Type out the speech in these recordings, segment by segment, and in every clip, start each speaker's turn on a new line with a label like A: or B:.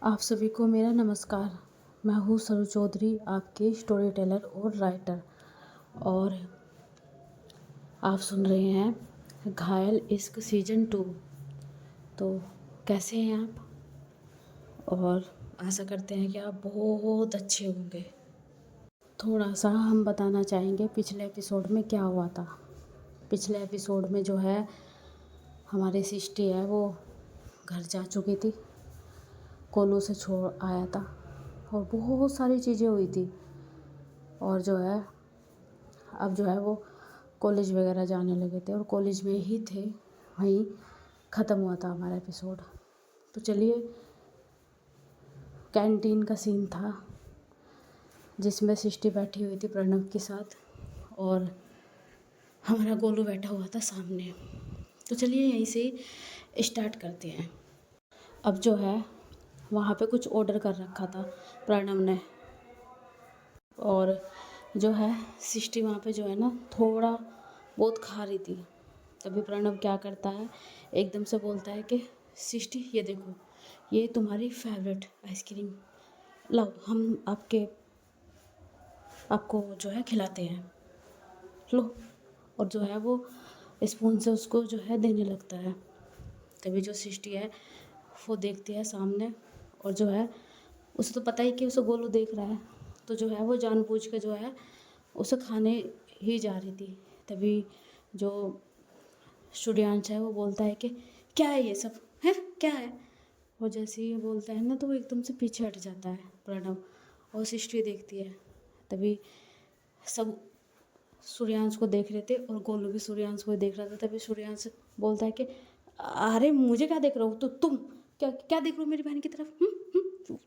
A: आप सभी को मेरा नमस्कार। मैं हूँ सरू चौधरी, आपकी स्टोरी टेलर और राइटर। और आप सुन रहे हैं घायल इश्क सीजन 2। तो कैसे हैं आप? और आशा करते हैं कि आप बहुत अच्छे होंगे। थोड़ा सा हम बताना चाहेंगे पिछले एपिसोड में क्या हुआ था। पिछले एपिसोड में जो है हमारी सृष्टि है वो घर जा चुकी थी, कोलू से छोड़ आया था और बहुत सारी चीज़ें हुई थी। और जो है अब जो है वो कॉलेज वगैरह जाने लगे थे और कॉलेज में ही थे, वहीं ख़त्म हुआ था हमारा एपिसोड। तो चलिए, कैंटीन का सीन था जिसमें सृष्टि बैठी हुई थी प्रणव के साथ और हमारा गोलू बैठा हुआ था सामने। तो चलिए यहीं से ही स्टार्ट करते हैं। अब जो है वहाँ पे कुछ ऑर्डर कर रखा था प्रणव ने, और जो है सृष्टि वहाँ पे जो है ना थोड़ा बहुत खा रही थी। तभी प्रणव क्या करता है, एकदम से बोलता है कि सृष्टि ये देखो, ये तुम्हारी फेवरेट आइसक्रीम, लाओ हम आपको जो है खिलाते हैं, लो। और जो है वो स्पून से उसको जो है देने लगता है। तभी जो सृष्टि है वो देखती है सामने, और जो है उसे तो पता ही कि उसे गोलू देख रहा है, तो जो है वो जानबूझ के जो है उसे खाने ही जा रही थी। तभी जो सूर्यांश है वो बोलता है कि क्या है ये सब, है क्या है। और जैसे ही ये बोलता है ना तो वो एकदम से पीछे हट जाता है प्रणव, और सृष्टि देखती है। तभी सब सूर्यांश को देख रहे थे और गोलू भी सूर्यांश को देख रहा था। तभी सूर्यांश बोलता है कि अरे मुझे क्या देख रहे हो, तो तुम क्या क्या देख रहे हो मेरी बहन की तरफ?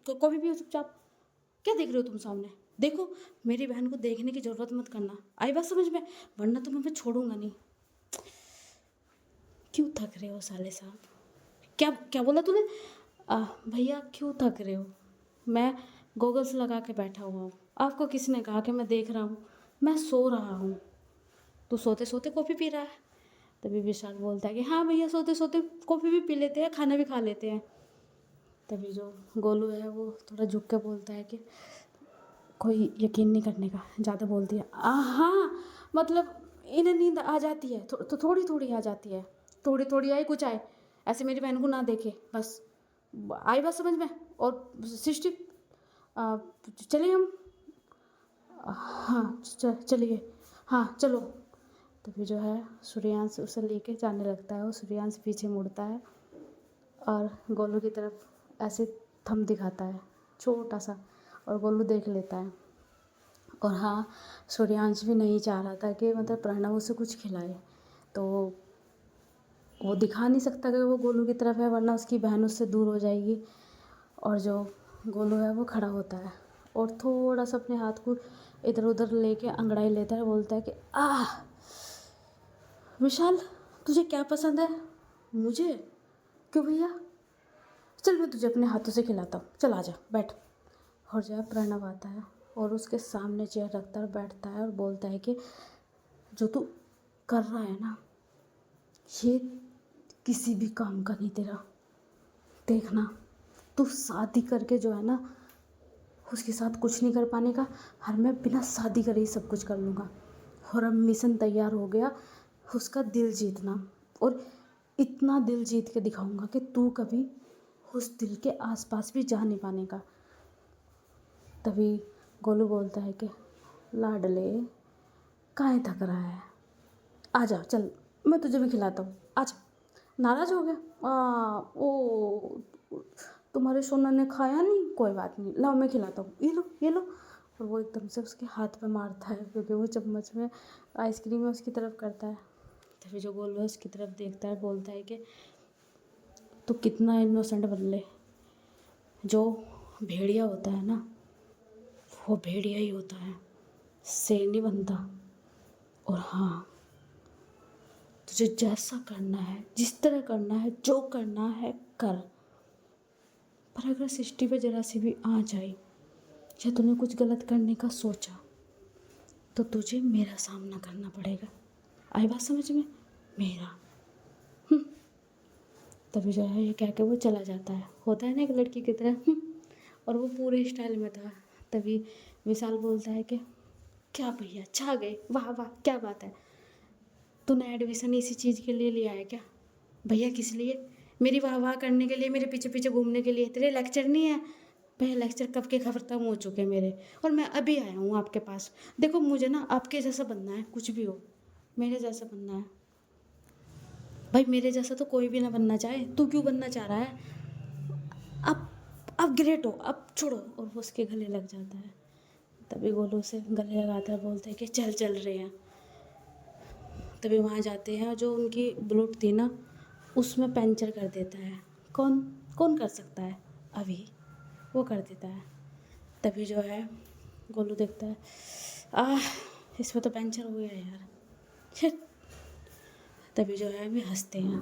A: तो कभी भी हो चुपचाप, क्या देख रहे हो तुम सामने? देखो, मेरी बहन को देखने की ज़रूरत मत करना, आई बात समझ में, वरना तो मैं छोड़ूंगा नहीं। क्यों थक रहे हो साले साहब? क्या क्या बोला तूने? भैया क्यों थक रहे हो? मैं गॉगल्स लगा के बैठा हुआ हूँ, आपको किसने कहा कि मैं देख रहा हूँ? मैं सो रहा हूँ। तू सोते सोते कॉफ़ी पी रहा है? तभी विशाल बोलता है कि हाँ भैया, सोते सोते कॉफ़ी भी पी लेते हैं, खाना भी खा लेते हैं। तभी जो गोलू है वो थोड़ा झुक के बोलता है कि कोई यकीन नहीं करने का, ज़्यादा बोल दिया। हाँ, मतलब इन्हें नींद आ जाती है तो थोड़ी थोड़ी आ जाती है, थोड़ी थोड़ी आए कुछ आए, ऐसे मेरी बहन को ना देखे बस, आई बात समझ में। और सृष्टि, चलिए हम, हाँ चलिए, हाँ चलो। तभी जो है सूर्यांश उसे लेके जाने लगता है और सूर्यांश पीछे मुड़ता है और गोलू की तरफ ऐसे थंब दिखाता है छोटा सा, और गोलू देख लेता है। और हाँ, सूर्यांश भी नहीं चाह रहा था कि मतलब प्रणव उसे कुछ खिलाए, तो वो दिखा नहीं सकता कि वो गोलू की तरफ है, वरना उसकी बहन उससे दूर हो जाएगी। और जो गोलू है वो खड़ा होता है और थोड़ा सा अपने हाथ को इधर उधर लेके अंगड़ाई लेता है, बोलता है कि विशाल, तुझे क्या पसंद है? मुझे? क्यों भैया? चल मैं तुझे अपने हाथों से खिलाता हूँ, चल आजा बैठ। और जो है प्रणव आता है और उसके सामने चेयर रखता है और बैठता है और बोलता है कि जो तू कर रहा है ना, ये किसी भी काम का नहीं तेरा। देखना, तू शादी करके जो है ना उसके साथ कुछ नहीं कर पाने का, और मैं बिना शादी करे ही सब कुछ कर लूँगा। और अब मिशन तैयार हो गया, उसका दिल जीतना, और इतना दिल जीत के दिखाऊंगा कि तू कभी उस दिल के आसपास भी जा नहीं पाने का। तभी गोलू बोलता है कि लाडले, काहे थक रहा है, आजा चल, मैं तुझे भी खिलाता हूँ, आजा। नाराज हो गया? ओ, तुम्हारे सोना ने खाया नहीं, कोई बात नहीं, लाओ मैं खिलाता हूँ, ये लो ये लो। और वो एकदम से उसके हाथ पे मारता है क्योंकि वो चम्मच में आइसक्रीम है उसकी तरफ करता है। तभी जो गोलू है उसकी तरफ देखता है, बोलता है कि तू कितना इनोसेंट बन, जो भेड़िया होता है ना वो भेड़िया ही होता है, शेर नहीं बनता। और हाँ, तुझे जैसा करना है, जिस तरह करना है, जो करना है कर, पर अगर सृष्टि पे जरा सी भी आँच आई या तूने कुछ गलत करने का सोचा तो तुझे मेरा सामना करना पड़ेगा। आई बात समझ में? मेरा। तभी जो है ये कह के वो चला जाता है, होता है ना एक लड़की की तरह। और वो पूरे स्टाइल में था। तभी विशाल बोलता है कि क्या भैया छा गए, वाह वाह क्या बात है, तूने एडमिशन इसी चीज़ के लिए लिया है क्या? भैया किस लिए? मेरी वाह वाह करने के लिए, मेरे पीछे पीछे घूमने के लिए? तेरे लेक्चर नहीं है? भैया लेक्चर कब के खत्म हो चुके हैं मेरे, और मैं अभी आया हूँ आपके पास। देखो मुझे ना आपके जैसा बनना है, कुछ भी हो मेरे जैसा बनना है। भाई मेरे जैसा तो कोई भी ना बनना चाहे, तू क्यों बनना चाह रहा है? अब ग्रेट हो, अब छोड़ो। और वो उसके गले लग जाता है। तभी गोलू उसे गले लगाता है, बोलते हैं कि चल चल रहे हैं। तभी वहाँ जाते हैं, जो उनकी बुलेट थी ना उसमें पंचर कर देता है। कौन कौन कर सकता है? अभी वो कर देता है। तभी जो है गोलू देखता है, इसमें तो पंचर हो गया यार, शिट। तभी जो है अभी हंसते हैं।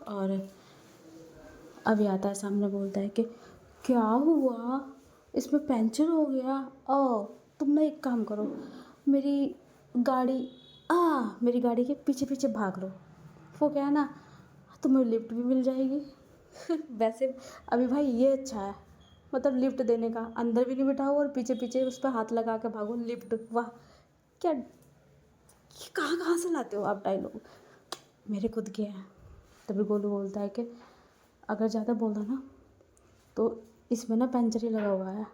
A: और अभी आता है सामने, बोलता है कि क्या हुआ, इसमें पंचर हो गया? ओ तुम ना एक काम करो, मेरी गाड़ी मेरी गाड़ी के पीछे पीछे भाग लो। वो क्या है ना, तुम्हें लिफ्ट भी मिल जाएगी। वैसे अभी भाई ये अच्छा है, मतलब लिफ्ट देने का, अंदर भी नहीं बिठाओ और पीछे पीछे उस पर हाथ लगा के भागो, लिफ्ट। वाह क्या, ये कहाँ कहाँ से लाते हो आप डायलॉग, मेरे खुद के हैं। तभी गोलू बोलता है कि अगर ज़्यादा बोला ना तो इसमें ना पंचर ही लगा हुआ है,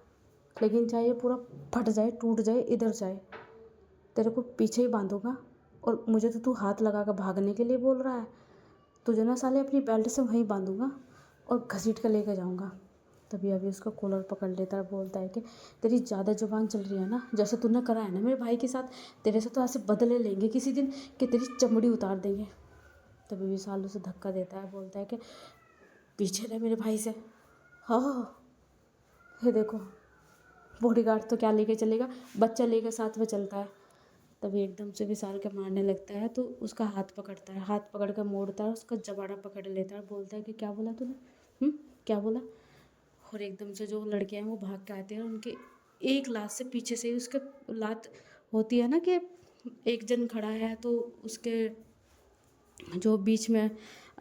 A: लेकिन चाहे ये पूरा फट जाए, टूट जाए, इधर जाए, तेरे को पीछे ही बांधूंगा। और मुझे तो तू हाथ लगा कर भागने के लिए बोल रहा है, तुझे ना साले अपनी बेल्ट से वहीं बांधूंगा और घसीट कर लेकर जाऊंगा। तभी अभी उसका कॉलर पकड़ लेता है, बोलता है कि तेरी ज़्यादा जुबान चल रही है ना, जैसे तूने करा है ना मेरे भाई के साथ, तेरे से तो ऐसे बदले लेंगे किसी दिन कि तेरी चमड़ी उतार देंगे। तभी विशाल उसे धक्का देता है, बोलता है कि पीछे रहे मेरे भाई से। हाँ ये देखो, बॉडीगार्ड तो क्या लेके चलेगा, बच्चा लेकर साथ में चलता है। तभी एकदम से विशाल के मारने लगता है, तो उसका हाथ पकड़ता है, हाथ पकड़ कर मोड़ता है, उसका जबाड़ा पकड़ लेता है, बोलता है कि क्या बोला तूने, क्या बोला? और एकदम से जो लड़के हैं वो भाग के आते हैं, उनके एक लात से पीछे से ही उसके लात होती है ना कि एक जन खड़ा है तो उसके जो बीच में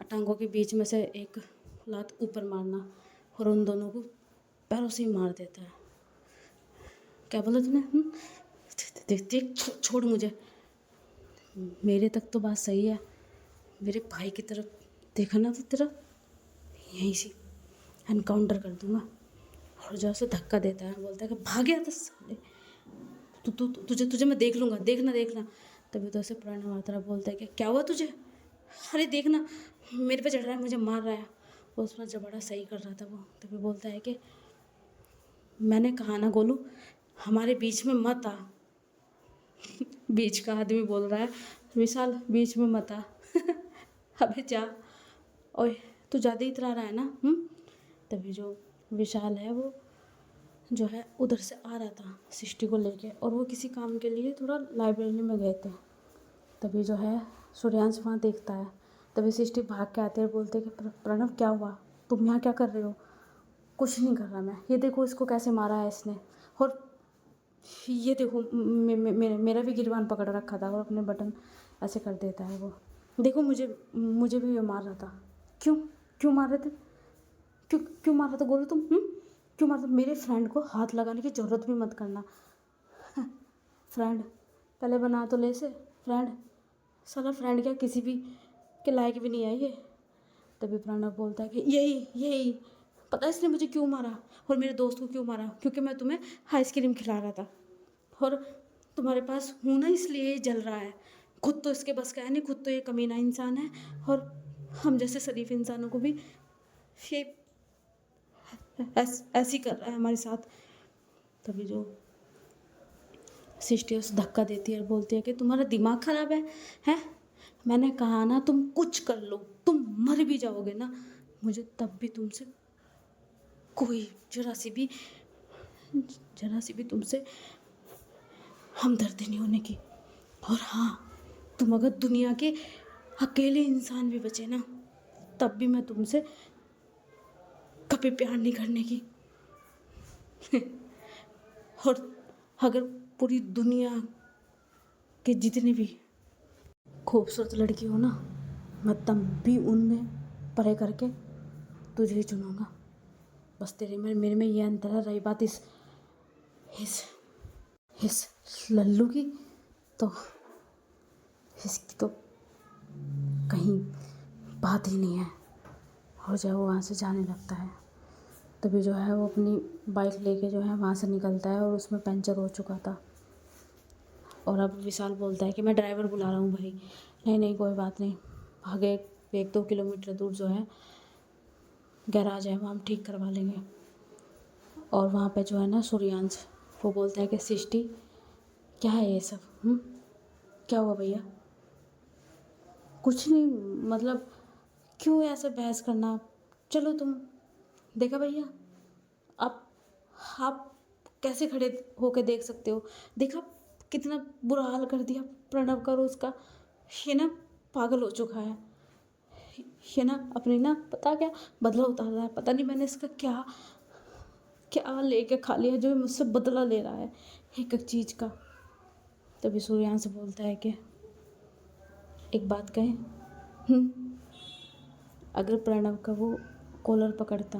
A: टांगों के बीच में से एक लात ऊपर मारना, और उन दोनों को पैरों से ही मार देता है। क्या बोला तूने? देख देख, छोड़ मुझे, मेरे तक तो बात सही है, मेरे भाई की तरफ देखा ना तो तेरा यहीं से एनकाउंटर कर दूंगा। और जो उसे धक्का देता है, बोलता है कि भाग गया था साले, तू तू तुझे तुझे मैं देख लूँगा, देखना देखना। तभी तो उसे प्रणव आता है, बोलता है कि क्या हुआ तुझे? अरे देखना मेरे पे चढ़ रहा है, मुझे मार रहा है। वो उसमें जबड़ा सही कर रहा था वो। तभी बोलता है कि मैंने कहा ना गोलू, हमारे बीच में मत आ। बीच का आदमी बोल रहा है, विशाल बीच में मत आ। अबे जा, ओए तू ज़्यादा इतरा रहा है ना। तभी जो विशाल है वो जो है उधर से आ रहा था सृष्टि को लेके, और वो किसी काम के लिए थोड़ा लाइब्रेरी में गए थे। तभी जो है सूर्यांश वहाँ देखता है। तभी सृष्टि भाग के आते हैं, बोलते हैं कि प्रणव क्या हुआ, तुम यहाँ क्या कर रहे हो? कुछ नहीं कर रहा मैं, ये देखो इसको कैसे मारा है इसने, और ये देखो मेरा भी गिरबान पकड़ रखा था, और अपने बटन ऐसे कर देता है वो। देखो मुझे मुझे भी ये मार रहा था। क्यों क्यों मार रहे थे? क्यों क्यों मार रहा था बोलो तुम? क्यों मार रहा था? मेरे फ्रेंड को हाथ लगाने की ज़रूरत भी मत करना। फ्रेंड पहले बना तो ले से फ्रेंड, साला फ्रेंड क्या किसी भी के लायक भी नहीं है ये। तभी प्रणव बोलता है कि यही यही पता है इसने मुझे क्यों मारा और मेरे दोस्त को क्यों मारा, क्योंकि मैं तुम्हें आइसक्रीम खिला रहा था, और तुम्हारे पास हूँ ना इसलिए ये जल रहा है। खुद तो इसके बस का है नहीं, खुद तो ये कमीना इंसान है, और हम जैसे शरीफ इंसानों को भी ये ऐसी कर रहा है हमारे साथ। तभी जो सृष्टि उसे धक्का देती है और बोलती है कि तुम्हारा दिमाग खराब है हैं? मैंने कहा ना तुम कुछ कर लो, तुम मर भी जाओगे ना, मुझे तब भी तुमसे कोई जरा सी भी तुमसे हमदर्दी नहीं होने की। और हाँ, तुम अगर दुनिया के अकेले इंसान भी बचे ना, तब भी मैं तुमसे कभी प्यार नहीं करने की। और अगर पूरी दुनिया के जितने भी खूबसूरत लड़की हो ना, मैं तब भी उनमें परे करके तुझे ही चुनूँगा। बस तेरे में मेरे में ये अंतर है। रही बात इस इस लल्लू की, तो इसकी तो कहीं बात ही नहीं है। और जब वो वहाँ से जाने लगता है तभी जो है वो अपनी बाइक लेके जो है वहाँ से निकलता है, और उसमें पंचर हो चुका था। और अब विशाल बोलता है कि मैं ड्राइवर बुला रहा हूँ भाई। नहीं नहीं कोई बात नहीं, आगे 1-2 किलोमीटर दूर जो है गैराज है, वहाँ हम ठीक करवा लेंगे। और वहाँ पे जो है ना सूर्यांश वो बोलता है कि सृष्टि क्या है ये सब, क्या हुआ भैया? कुछ नहीं, मतलब क्यों ऐसे बहस करना, चलो तुम। देखा भैया, आप कैसे खड़े होके देख सकते हो? देखा कितना बुरा हाल कर दिया प्रणव का, और उसका ये ना पागल हो चुका है। ये ना अपनी ना पता क्या बदला उतार रहा है। पता नहीं मैंने इसका क्या क्या लेके खा लिया जो ये मुझसे बदला ले रहा है एक एक चीज़ का। तभी सूर्यांश बोलता है कि एक बात कहें, अगर प्रणव का वो कॉलर पकड़ता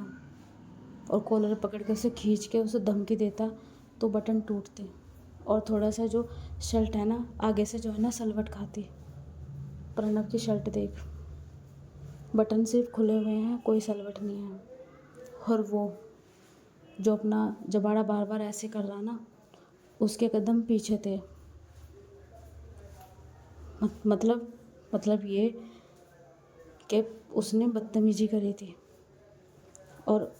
A: और कॉलर पकड़ के उसे खींच के उसे धमकी देता तो बटन टूटते, और थोड़ा सा जो शर्ट है ना आगे से जो है ना सलवट खाती। प्रणव की शर्ट देख, बटन सिर्फ खुले हुए हैं, कोई सलवट नहीं है। और वो जो अपना जबाड़ा बार बार ऐसे कर रहा ना, उसके कदम पीछे थे। मतलब ये कि उसने बदतमीजी करी थी, और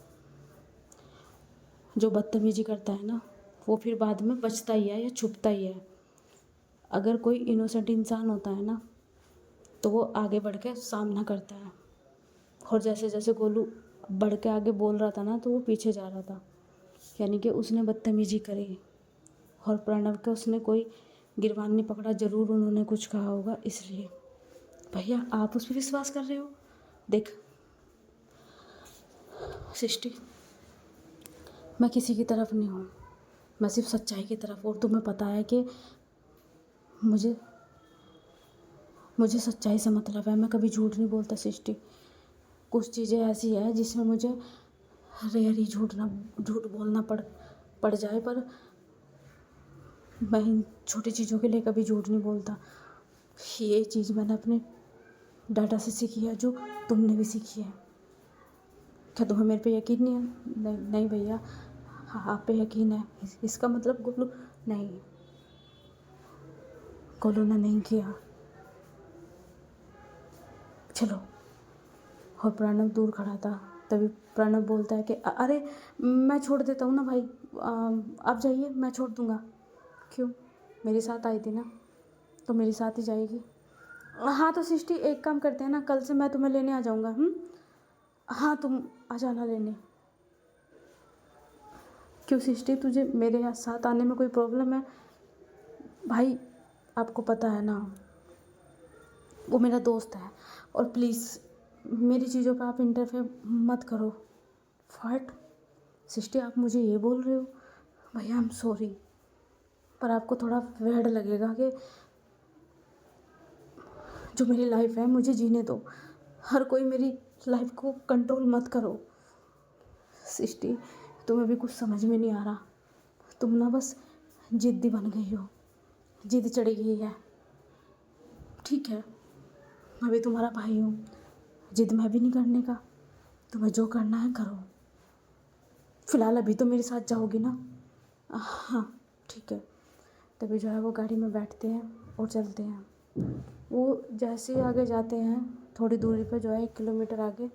A: जो बदतमीजी करता है ना वो फिर बाद में बचता ही है या छुपता ही है। अगर कोई इनोसेंट इंसान होता है ना तो वो आगे बढ़ के सामना करता है। और जैसे जैसे गोलू बढ़ के आगे बोल रहा था ना तो वो पीछे जा रहा था, यानी कि उसने बदतमीजी करी। और प्रणव के उसने कोई गिरबान नहीं पकड़ा, ज़रूर उन्होंने कुछ कहा होगा इसलिए। भैया आप उस पर विश्वास कर रहे हो? देख सृष्टि, मैं किसी की तरफ नहीं हूँ, मैं सिर्फ सच्चाई की तरफ। और तुम्हें पता है कि मुझे मुझे सच्चाई से मतलब है, मैं कभी झूठ नहीं बोलता सृष्टि। कुछ चीज़ें ऐसी है जिसमें मुझे रेयर ही झूठ बोलना पड़ जाए, पर मैं इन छोटी चीज़ों के लिए कभी झूठ नहीं बोलता। ये चीज़ मैंने अपने डाटा से सीखी है, जो तुमने भी सीखी है। क्या तुम्हें मेरे पे यकीन नहीं है? नहीं नहीं भैया, हाँ आप पे यकीन है। इसका मतलब गोलू नहीं, गोलू ने नहीं किया। चलो। और प्रणव दूर खड़ा था। तभी प्रणव बोलता है कि अरे मैं छोड़ देता हूँ ना भाई, आप जाइए, मैं छोड़ दूँगा। क्यों? मेरे साथ आई थी ना, तो मेरे साथ ही जाएगी। हाँ तो सृष्टि एक काम करते हैं ना, कल से मैं तुम्हें लेने आ जाऊँगा। हाँ तुम आ जाना लेने। क्यों सृष्टि, तुझे मेरे यहाँ साथ आने में कोई प्रॉब्लम है? भाई आपको पता है ना, वो मेरा दोस्त है, और प्लीज़ मेरी चीज़ों पे आप इंटरफेयर मत करो। फट सृष्टि, आप मुझे ये बोल रहे हो? भैया आई एम सॉरी, पर आपको थोड़ा वेड लगेगा कि जो मेरी लाइफ है मुझे जीने दो। हर कोई मेरी लाइफ को कंट्रोल मत करो। सृष्टि तुम्हें भी कुछ समझ में नहीं आ रहा, तुम ना बस जिद्दी बन गई हो, जिद चढ़ी गई है। ठीक है, मैं भी तुम्हारा भाई हूँ, जिद मैं भी नहीं करने का। तुम्हें जो करना है करो। फ़िलहाल अभी तो मेरे साथ जाओगी ना? हाँ ठीक है। तभी जो है वो गाड़ी में बैठते हैं और चलते हैं। वो जैसे ही आगे जाते हैं, थोड़ी दूरी पर जो है 1 किलोमीटर आगे,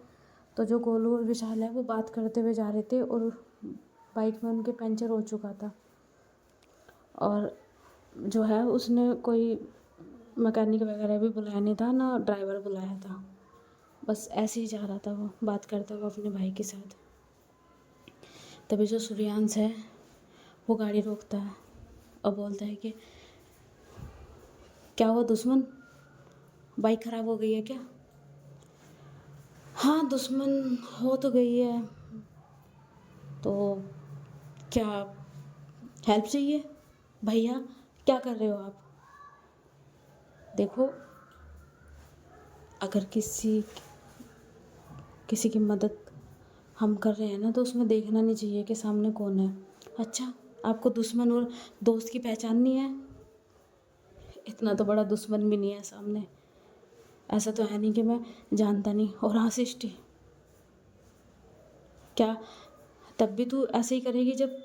A: तो जो गोलू और विशाल है वो बात करते हुए जा रहे थे, और बाइक में उनके पंचर हो चुका था। और जो है उसने कोई मैकेनिक वगैरह भी बुलाया नहीं था, ना ड्राइवर बुलाया था। बस ऐसे ही जा रहा था वो बात करते हुए अपने भाई के साथ। तभी जो सूर्यांश है वो गाड़ी रोकता है और बोलता है कि क्या हुआ दुश्मन, बाइक ख़राब हो गई है क्या? हाँ दुश्मन हो तो गई है, तो क्या हेल्प चाहिए? भैया क्या कर रहे हो आप? देखो, अगर किसी की मदद हम कर रहे हैं ना तो उसमें देखना नहीं चाहिए कि सामने कौन है। अच्छा, आपको दुश्मन और दोस्त की पहचान नहीं है? इतना तो बड़ा दुश्मन भी नहीं है सामने। ऐसा तो है नहीं कि मैं जानता नहीं। और हाँ सृष्टि, क्या तब भी तू ऐसे ही करेगी जब,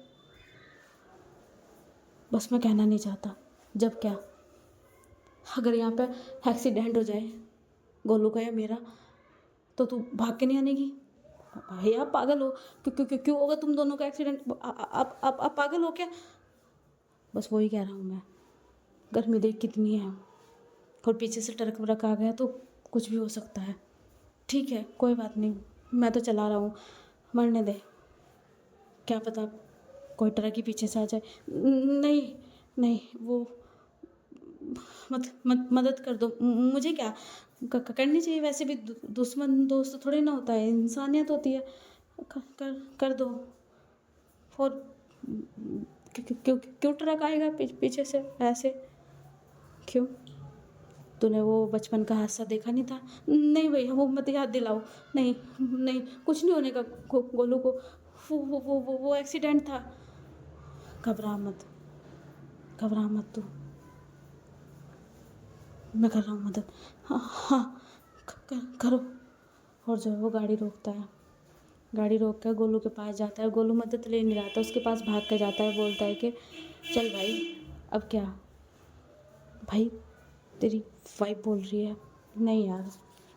A: बस मैं कहना नहीं चाहता जब क्या, अगर यहाँ पे एक्सीडेंट हो जाए गोलू का या मेरा, तो तू भाग के नहीं आनेगी? भाई आप पागल हो? क्यों क्यों क्यों क्यों होगा तुम दोनों का एक्सीडेंट? आप पागल हो क्या? बस वही कह रहा हूँ मैं, गर्मी देख कितनी है, और पीछे से ट्रक व्रक आ गया तो कुछ भी हो सकता है। ठीक है कोई बात नहीं, मैं तो चला रहा हूँ, मरने दे, क्या पता कोई ट्रक ही पीछे से आ जाए। नहीं नहीं, वो मदद कर दो मुझे। क्या करनी चाहिए? वैसे भी दुश्मन दोस्त थोड़ी ना होता है, इंसानियत होती है। कर दो। और क्यों क्यों ट्रक आएगा पीछे से ऐसे? क्यों? तूने वो बचपन का हादसा देखा नहीं था? नहीं भैया वो मत याद दिलाओ। नहीं नहीं, कुछ नहीं होने का गोलू को। वो एक्सीडेंट था। घबरा मत, घबरा मत तू, मैं कर रहा हूँ मदद। हाँ हाँ, करो। और जो है वो गाड़ी रोकता है, गाड़ी रोक कर गोलू के पास जाता है। गोलू मदद ले नहीं रहा था, उसके पास भाग कर जाता है, बोलता है कि चल भाई अब क्या? भाई तेरी वाइफ बोल रही है। नहीं यार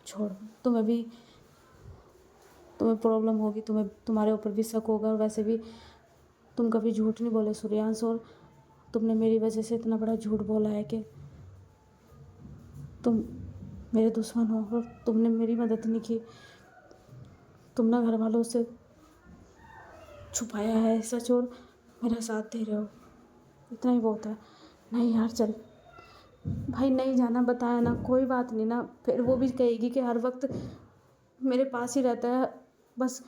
A: छोड़, तुम्हें प्रॉब्लम होगी, तुम्हारे ऊपर भी शक होगा, और वैसे भी तुम कभी झूठ नहीं बोले सूर्यांश, और तुमने मेरी वजह से इतना बड़ा झूठ बोला है कि तुम मेरे दुश्मन हो, और तुमने मेरी मदद नहीं की। तुम ना घर वालों से छुपाया है सच, और मेरा साथ दे रहे हो, इतना ही बहुत है। नहीं यार चल भाई, नहीं जाना बताया ना, कोई बात नहीं ना, फिर वो भी कहेगी कि हर वक्त मेरे पास ही रहता है, बस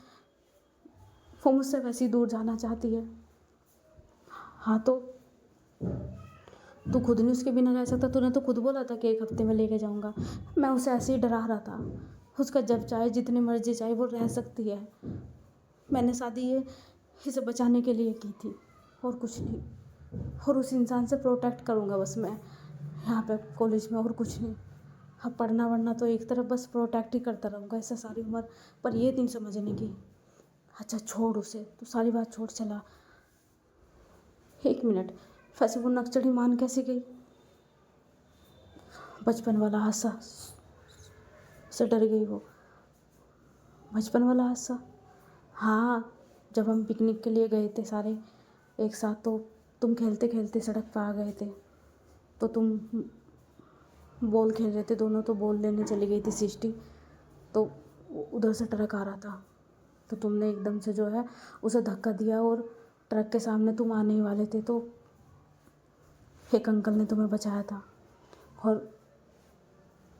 A: वो मुझसे वैसे ही दूर जाना चाहती है। हाँ तो तू खुद नहीं उसके बिना रह सकता? तूने तो खुद बोला था कि 1 हफ्ते में लेके जाऊंगा। मैं उसे ऐसे ही डरा रहा था, उसका जब चाहे जितनी मर्जी चाहे वो रह सकती है। मैंने शादी ये इसे बचाने के लिए की थी, और कुछ नहीं। और उस इंसान से प्रोटेक्ट करूँगा बस मैं यहाँ पे कॉलेज में, और कुछ नहीं। हाँ पढ़ना वढ़ना तो एक तरफ, बस प्रोटेक्ट ही करता रहूँगा ऐसा सारी उम्र। पर ये नहीं समझने की। अच्छा छोड़ उसे, तू सारी बात छोड़। चला 1 मिनट, वैसे वो नक्सली मान कैसे गई? बचपन वाला हादसा से डर गई वो। बचपन वाला हादसा? हाँ, जब हम पिकनिक के लिए गए थे सारे एक साथ, तो तुम खेलते खेलते सड़क पर आ गए थे, तो तुम बॉल खेल रहे थे दोनों, तो बॉल लेने चली गई थी सृष्टि, तो उधर से ट्रक आ रहा था, तो तुमने एकदम से जो है उसे धक्का दिया, और ट्रक के सामने तुम आने ही वाले थे, तो एक अंकल ने तुम्हें बचाया था, और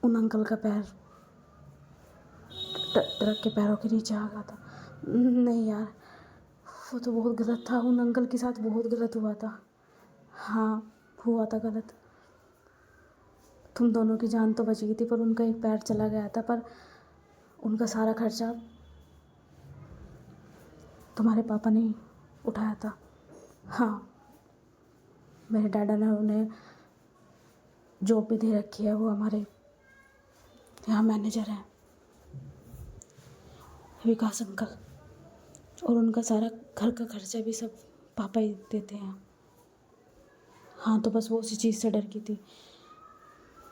A: उन अंकल का पैर ट्रक के पैरों के नीचे आ गया था। नहीं यार, वो तो बहुत गलत था, उन अंकल के साथ बहुत गलत हुआ था। हाँ हुआ था गलत, तुम दोनों की जान तो बच गई थी, पर उनका एक पैर चला गया था। पर उनका सारा खर्चा तुम्हारे पापा ने उठाया था। हाँ, मेरे डैडा ने उन्हें जॉब भी दे रखी है, वो हमारे यहाँ मैनेजर हैं, विकास अंकल, और उनका सारा घर का खर्चा भी सब पापा ही देते हैं। हाँ तो बस वो उसी चीज़ से डर गई थी,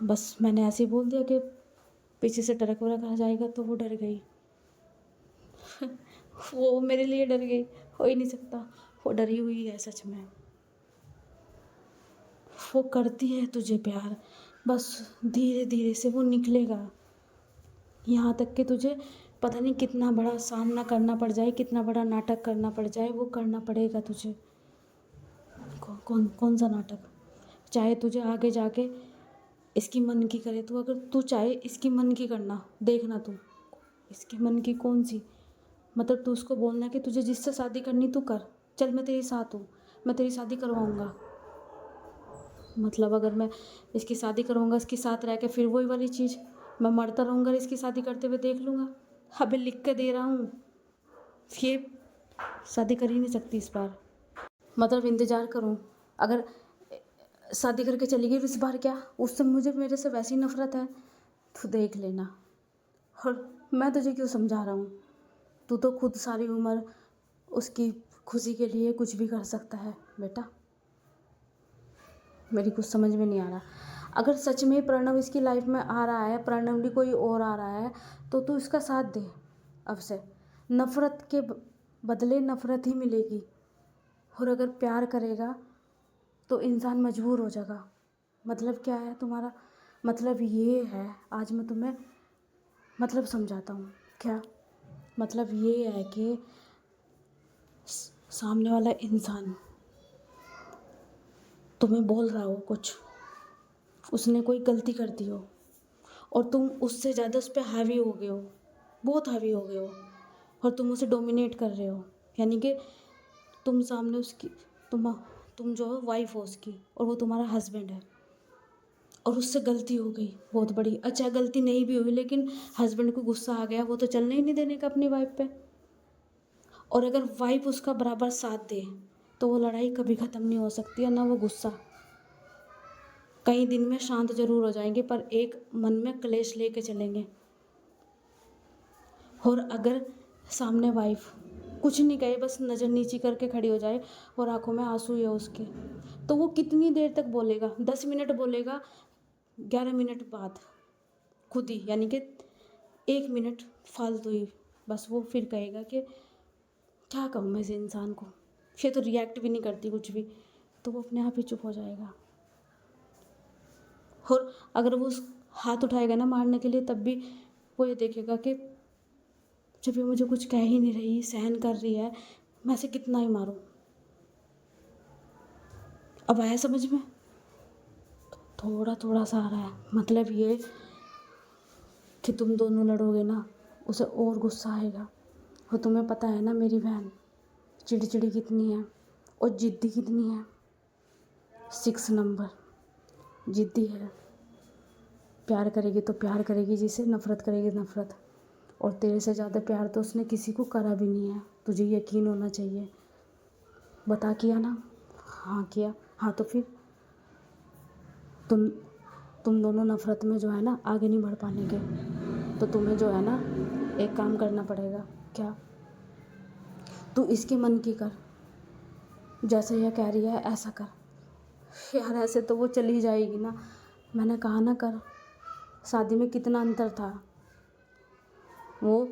A: बस मैंने ऐसे ही बोल दिया कि पीछे से ट्रक वरक आ जाएगा, तो वो डर गई। वो मेरे लिए डर गई, हो ही नहीं सकता, वो डरी हुई है सच में। वो करती है तुझे प्यार, बस धीरे धीरे से वो निकलेगा, यहाँ तक कि तुझे पता नहीं कितना बड़ा सामना करना पड़ जाए, कितना बड़ा नाटक करना पड़ जाए, वो करना पड़ेगा तुझे। कौन कौन सा नाटक? चाहे तुझे आगे जाके इसकी मन की करे तू, अगर तू चाहे इसकी मन की करना, देखना तू इसके मन की कौन सी, मतलब तू उसको बोलना कि तुझे जिससे शादी करनी तू कर, चल मैं तेरे साथ हूँ, मैं तेरी शादी करवाऊँगा। मतलब अगर मैं इसकी शादी करूँगा, इसके साथ रह के फिर वही वाली चीज़, मैं मरता रहूँगा इसकी शादी करते हुए देख लूँगा। अबे लिख के दे रहा हूँ, ये शादी कर ही नहीं सकती इस बार। मतलब इंतज़ार करूँ, अगर शादी करके चली गई इस बार क्या, उससे मुझे मेरे से वैसी नफ़रत है, तो देख लेना। और मैं तुझे क्यों समझा रहा हूँ, तू तो खुद सारी उम्र उसकी खुशी के लिए कुछ भी कर सकता है बेटा। मेरी कुछ समझ में नहीं आ रहा। अगर सच में प्रणव इसकी लाइफ में आ रहा है, प्रणव नहीं कोई और आ रहा है, तो तू इसका साथ दे। अब से नफ़रत के बदले नफ़रत ही मिलेगी। और अगर प्यार करेगा तो इंसान मजबूर हो जाएगा। मतलब क्या है तुम्हारा, मतलब ये है, आज मैं तुम्हें मतलब समझाता हूँ। क्या मतलब ये है कि सामने वाला इंसान तुम्हें बोल रहा हो कुछ, उसने कोई गलती कर दी हो और तुम उससे ज़्यादा उस पर हावी हो गए हो, बहुत हावी हो गए हो, और तुम उसे डोमिनेट कर रहे हो। यानी कि तुम सामने उसकी, तुम जो है वाइफ हो उसकी, और वो तुम्हारा हस्बैंड है, और उससे गलती हो गई बहुत बड़ी। अच्छा गलती नहीं भी हुई, लेकिन हस्बैंड को गुस्सा आ गया, वो तो चलने ही नहीं देने का अपनी वाइफ पे। और अगर वाइफ उसका बराबर साथ दे तो वो लड़ाई कभी ख़त्म नहीं हो सकती है, ना वो गुस्सा। कई दिन में शांत जरूर हो जाएंगे, पर एक मन में क्लेश लेके चलेंगे। और अगर सामने वाइफ कुछ नहीं कहे, बस नज़र नीची करके खड़ी हो जाए और आंखों में आंसू है उसके, तो वो कितनी देर तक बोलेगा? 10 मिनट बोलेगा, 11 मिनट बाद खुद ही, यानी कि 1 मिनट फालतू ही, बस वो फिर कहेगा कि क्या कहूँ मैं इस इंसान को, ये तो रिएक्ट भी नहीं करती कुछ भी, तो वो अपने आप ही चुप हो जाएगा। और अगर वो हाथ उठाएगा ना मारने के लिए, तब भी वो ये देखेगा कि जब ये मुझे कुछ कह ही नहीं रही, सहन कर रही है, मैं इसे कितना ही मारूं। अब आया समझ में? थोड़ा थोड़ा सा आ रहा है। मतलब ये कि तुम दोनों लड़ोगे ना, उसे और गुस्सा आएगा। और तुम्हें पता है ना मेरी बहन चिड़चिड़ी कितनी है और जिद्दी कितनी है। 6 नंबर जिद्दी है। प्यार करेगी तो प्यार करेगी जिसे, नफ़रत करेगी नफ़रत। और तेरे से ज़्यादा प्यार तो उसने किसी को करा भी नहीं है, तुझे यकीन होना चाहिए। बता, किया ना? हाँ किया। हाँ तो फिर तुम तुम दोनों नफ़रत में जो है ना आगे नहीं बढ़ पाएंगे। तो तुम्हें जो है ना एक काम करना पड़ेगा। क्या? तू इसके मन की कर, जैसे यह कह रही है ऐसा कर। यार ऐसे तो वो चली जाएगी ना। मैंने कहा ना कर। शादी में कितना अंतर था। वो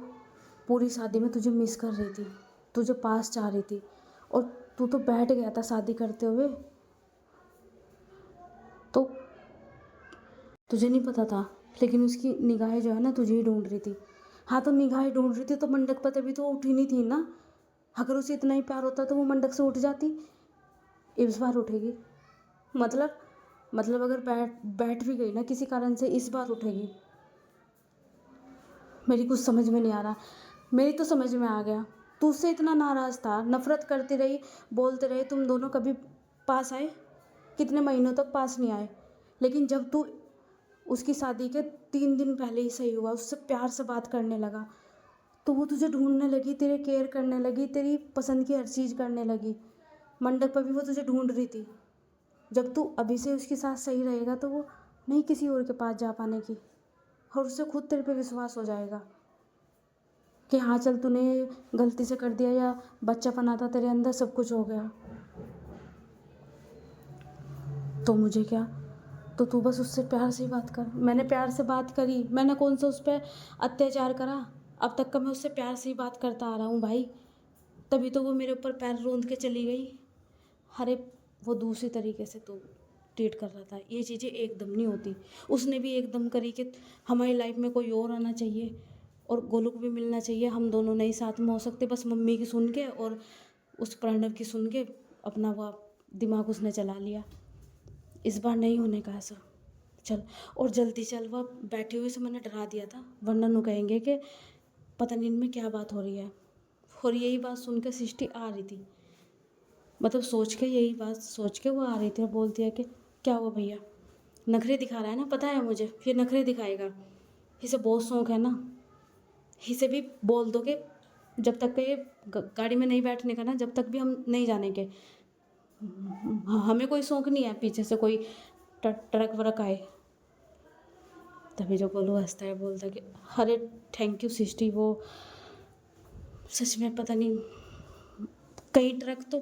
A: पूरी शादी में तुझे मिस कर रही थी, तुझे पास चाह रही थी, और तू तो बैठ गया था शादी करते हुए। तो तुझे नहीं पता था, लेकिन उसकी निगाहें जो है ना तुझे ही ढूंढ रही थी। हाँ तो निगाहें ढूंढ रही थी तो मंडक पर तभी तो उठी नहीं थी ना। अगर उसे इतना ही प्यार होता तो वो मंडक से उठ जाती। इस बार उठेगी। मतलब अगर बैठ भी गई ना किसी कारण से, इस बार उठेगी। मेरी कुछ समझ में नहीं आ रहा। मेरी तो समझ में आ गया। तू उससे इतना नाराज़ था, नफ़रत करती रही, बोलते रहे, तुम दोनों कभी पास आए? कितने महीनों तक पास नहीं आए। लेकिन जब तू उसकी शादी के 3 दिन पहले ही सही हुआ, उससे प्यार से बात करने लगा, तो वो तुझे ढूंढने लगी, तेरे केयर करने लगी, तेरी पसंद की हर चीज़ करने लगी। मंडप पर भी वो तुझे ढूंढ रही थी। जब तू अभी से उसके साथ सही रहेगा तो वो नहीं किसी और के पास जा पाने की, और उससे खुद तेरे पे विश्वास हो जाएगा कि हाँ चल तूने गलती से कर दिया, या बच्चापन आता तेरे अंदर, सब कुछ हो गया। तो मुझे क्या, तो तू बस उससे प्यार से ही बात कर। मैंने प्यार से बात करी, मैंने कौन सा उस पर अत्याचार करा? अब तक का मैं उससे प्यार से ही बात करता आ रहा हूँ भाई। तभी तो वो मेरे ऊपर पैर रौंद के चली गई। अरे वो दूसरी तरीके से तो ट्रीट कर रहा था, ये चीज़ें एकदम नहीं होती। उसने भी एकदम करी कि हमारी लाइफ में कोई और आना चाहिए और गोलू को भी मिलना चाहिए, हम दोनों नहीं साथ में हो सकते। बस मम्मी की सुन के और उस प्रणव की सुन के अपना वो दिमाग उसने चला लिया। इस बार नहीं होने का ऐसा। चल, और जल्दी चल, वह बैठी हुई से मैंने डरा दिया था, वरना नु कहेंगे कि पता नहीं इनमें क्या बात हो रही है। और यही बात सुन के सृष्टि आ रही थी, मतलब सोच के, यही बात सोच के वो आ रही थी और बोलती है कि क्या हुआ भैया, नखरे दिखा रहा है ना, पता है मुझे ये नखरे दिखाएगा, इसे बहुत शौक है ना, इसे भी बोल दो कि जब तक के गाड़ी में नहीं बैठने का ना, जब तक भी हम नहीं जानेंगे। हमें कोई शौक नहीं है पीछे से कोई ट्रक व्रक आए। तभी जो गोलू हंसता है, बोलता है कि अरे थैंक यू सिस्टी, वो सच में पता नहीं कई ट्रक तो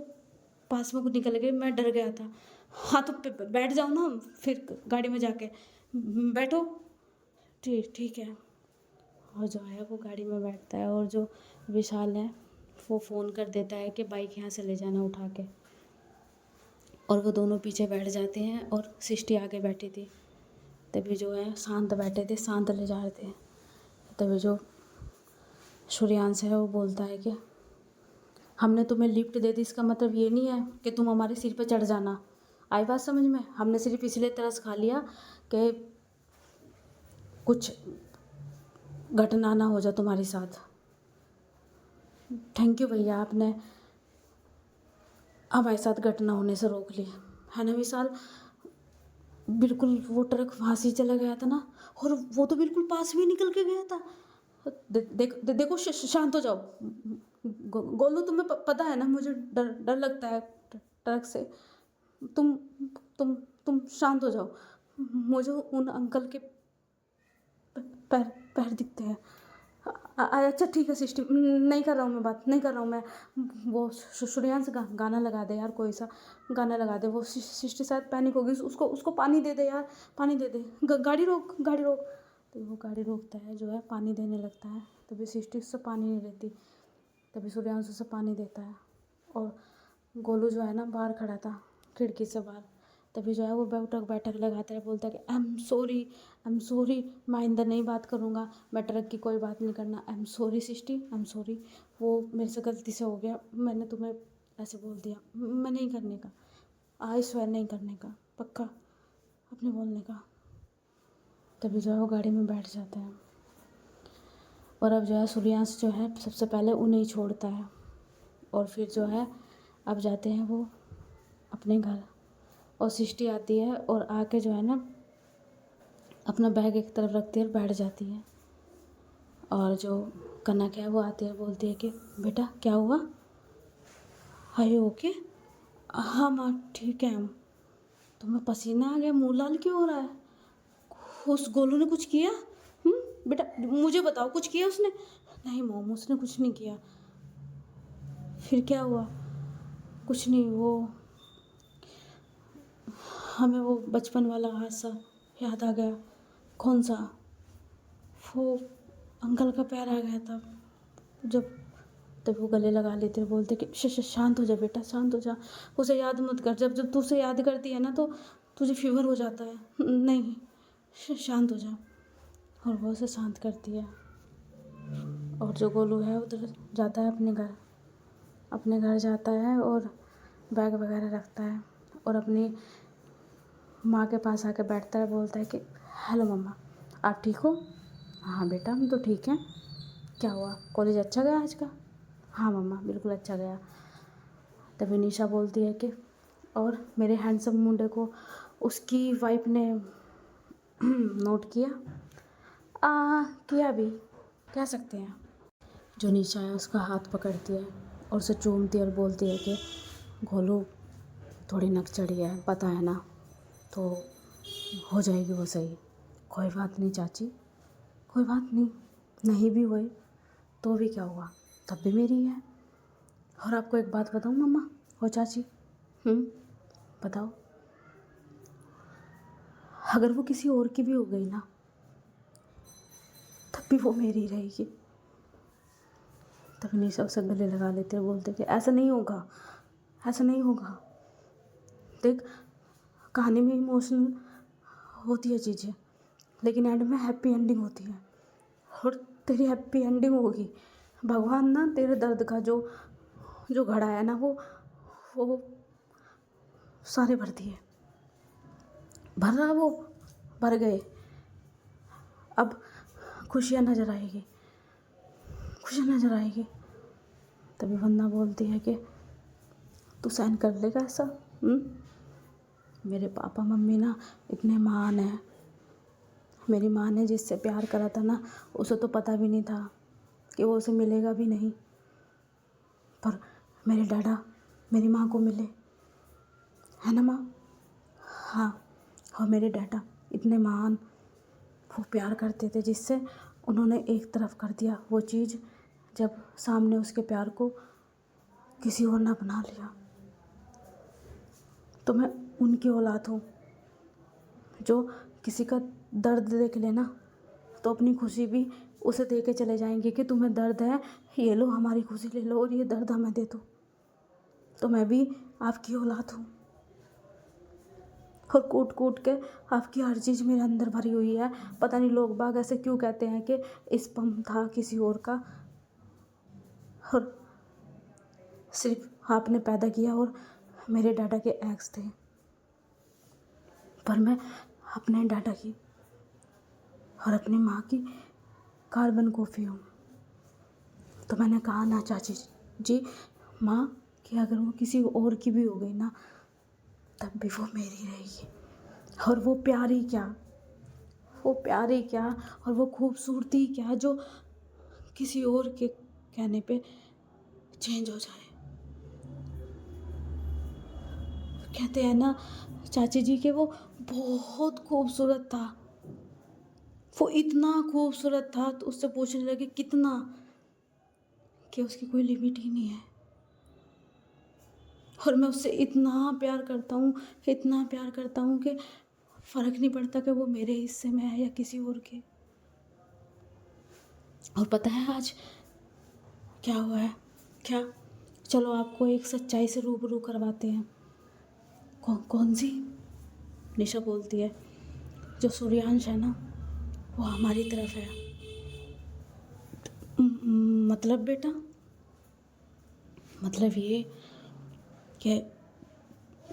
A: पास में कुछ निकल गए, मैं डर गया था। हाँ तो बैठ जाओ ना फिर गाड़ी में जाके, बैठो। ठीक ठीक है। और जो है वो गाड़ी में बैठता है, और जो विशाल है वो फ़ोन कर देता है कि बाइक यहाँ से ले जाना उठा के। और वो दोनों पीछे बैठ जाते हैं और सृष्टि आगे बैठी थी। तभी जो है शांत बैठे थे, शांत ले जा रहे थे। तभी जो सूर्यांश है वो बोलता है कि हमने तुम्हें लिफ्ट दे दी, इसका मतलब ये नहीं है कि तुम हमारे सिर पे चढ़ जाना। आई बात समझ में? हमने सिर्फ इसलिए तरस खा लिया कि कुछ घटना ना हो जाए तुम्हारे साथ। थैंक यू भैया, आपने हमारे साथ घटना होने से रोक ली, है ना विशाल? बिल्कुल वो ट्रक वहाँ से ही चला गया था ना, और वो तो बिल्कुल पास में निकल के गया था। देखो शांत हो जाओ। गोलू, तुम्हें पता है ना मुझे डर डर लगता है ट्रक से। तुम तुम तुम शांत हो जाओ। मुझे उन अंकल के पैर पैर दिखते हैं। अच्छा ठीक है सिस्टी, नहीं कर रहा हूँ मैं बात, नहीं कर रहा हूँ मैं। वो सूर्यांश गाना लगा दे यार, कोई सा गाना लगा दे। वो सिस्टी शायद पैनिक होगी, उसको उसको पानी दे दे यार, पानी दे दे। गाड़ी रोक, गाड़ी रोक। तो वो गाड़ी रोकता है, जो है पानी देने लगता है। तभी सिस्टी उससे पानी नहीं लेती। तभी सूर्यांश उसे पानी देता है, और गोलू जो है ना बाहर खड़ा था खिड़की से बाहर। तभी जो है वो बैठक लगाता है, बोलता है कि आई एम सॉरी, मैं आइंदा नहीं बात करूँगा, मैं ट्रक की कोई बात नहीं करना। I am sorry sister, I am sorry, वो मेरे से गलती से हो गया, मैंने तुम्हें ऐसे बोल दिया। मैं नहीं करने का, आई स्वेयर नहीं करने का, पक्का अपने बोलने का। तभी जो है वो गाड़ी में बैठ जाते हैं, और अब जो है सूर्यांश जो है सबसे पहले उन्हें ही छोड़ता है। और फिर जो है अब जाते हैं वो अपने घर, और सृष्टि आती है और आके जो है ना अपना बैग एक तरफ रखती है और बैठ जाती है। और जो कनक है वो आती है, बोलती है कि बेटा क्या हुआ, आर यू ओके? हाँ माँ ठीक है हम। तुम्हें पसीना आ गया, मुँह लाल क्यों हो रहा है? उस गोलू ने कुछ किया? बेटा मुझे बताओ, कुछ किया उसने? नहीं मॉम, उसने कुछ नहीं किया। फिर क्या हुआ? कुछ नहीं, वो हमें वो बचपन वाला हादसा याद आ गया। कौन सा? वो अंकल का पैर आ गया था जब। तब वो गले लगा लेते, बोलते कि शांत हो जा बेटा, शांत हो जा, उसे याद मत कर। जब जब तू उसे याद करती है ना तो तुझे फीवर हो जाता है। नहीं, शांत हो जा। और वो उसे शांत करती है, और जो गोलू है उधर जाता है अपने घर जाता है, और बैग वगैरह रखता है, और अपनी माँ के पास आके बैठता है, बोलता है कि हेलो मम्मा, आप ठीक हो? हाँ बेटा हम तो ठीक हैं। क्या हुआ, कॉलेज अच्छा गया आज का? हाँ मम्मा बिल्कुल अच्छा गया। तभी निशा बोलती है कि और मेरे हैंडसम मुंडे को उसकी वाइफ ने नोट किया? किया भी कह सकते हैं। जो निशा है उसका हाथ पकड़ती है और उसे चूमती है और बोलती है कि गोलू थोड़ी नक चढ़ी है, पता है ना, तो हो जाएगी वो सही। कोई बात नहीं चाची, कोई बात नहीं, नहीं भी हुए तो भी क्या हुआ, तब भी मेरी है। और आपको एक बात बताऊँ मम्मा और चाची, बताओ, अगर वो किसी और की भी हो गई ना तब भी वो मेरी रहेगी। तब निशा उसे गले लगा लेते और बोलते कि ऐसा नहीं होगा, ऐसा नहीं होगा। देख, कहानी में इमोशनल होती है चीज़ें, लेकिन एंड में हैप्पी एंडिंग होती है, और तेरी हैप्पी एंडिंग होगी। भगवान ना तेरे दर्द का जो जो घड़ा है ना वो सारे भर दिए, भर रहा, वो भर गए। अब खुशियाँ नज़र आएगी, खुशियाँ नज़र आएगी। तभी वंदना बोलती है कि तू सहन कर लेगा ऐसा? मेरे पापा मम्मी ना इतने महान हैं। मेरी माँ ने जिससे प्यार करा था ना, उसे तो पता भी नहीं था कि वो उसे मिलेगा भी नहीं। पर मेरे डैडा मेरी माँ को मिले, है ना माँ? हाँ, और मेरे डैडा इतने महान, वो प्यार करते थे जिससे उन्होंने एक तरफ कर दिया वो चीज़ जब सामने उसके प्यार को किसी और ने अपना लिया। तो मैं उनकी औलाद हूँ जो किसी का दर्द देख लेना तो अपनी खुशी भी उसे दे के चले जाएंगे कि तुम्हें दर्द है, ये लो हमारी खुशी ले लो और ये दर्द हमें दे दो। तो मैं भी आपकी औलाद हूँ और कूट कूट के आपकी हर चीज़ मेरे अंदर भरी हुई है। पता नहीं लोग बाग ऐसे क्यों कहते हैं कि स्पर्म था किसी और का और सिर्फ आपने पैदा किया और मेरे डाटा के एग्स थे, पर मैं अपने डाटा की और अपनी माँ की कार्बन कॉपी हूँ। तो मैंने कहा ना चाची जी माँ कि अगर वो किसी और की भी हो गई ना तब भी वो मेरी रहेगी। और वो प्यारी क्या, वो प्यारी क्या और वो खूबसूरती क्या जो किसी और के कहने पे चेंज हो जाए। कहते हैं ना चाची जी कि वो बहुत खूबसूरत था, वो इतना खूबसूरत था तो उससे पूछने लगे कितना, कि उसकी कोई लिमिट ही नहीं है। और मैं उससे इतना प्यार करता हूँ, इतना प्यार करता हूँ कि फ़र्क नहीं पड़ता कि वो मेरे हिस्से में है या किसी और के। और पता है आज क्या हुआ है? क्या? चलो आपको एक सच्चाई से रूबरू करवाते हैं। कौन सी? निशा बोलती है जो सूर्यांश है ना वो हमारी तरफ है। मतलब बेटा? मतलब ये कि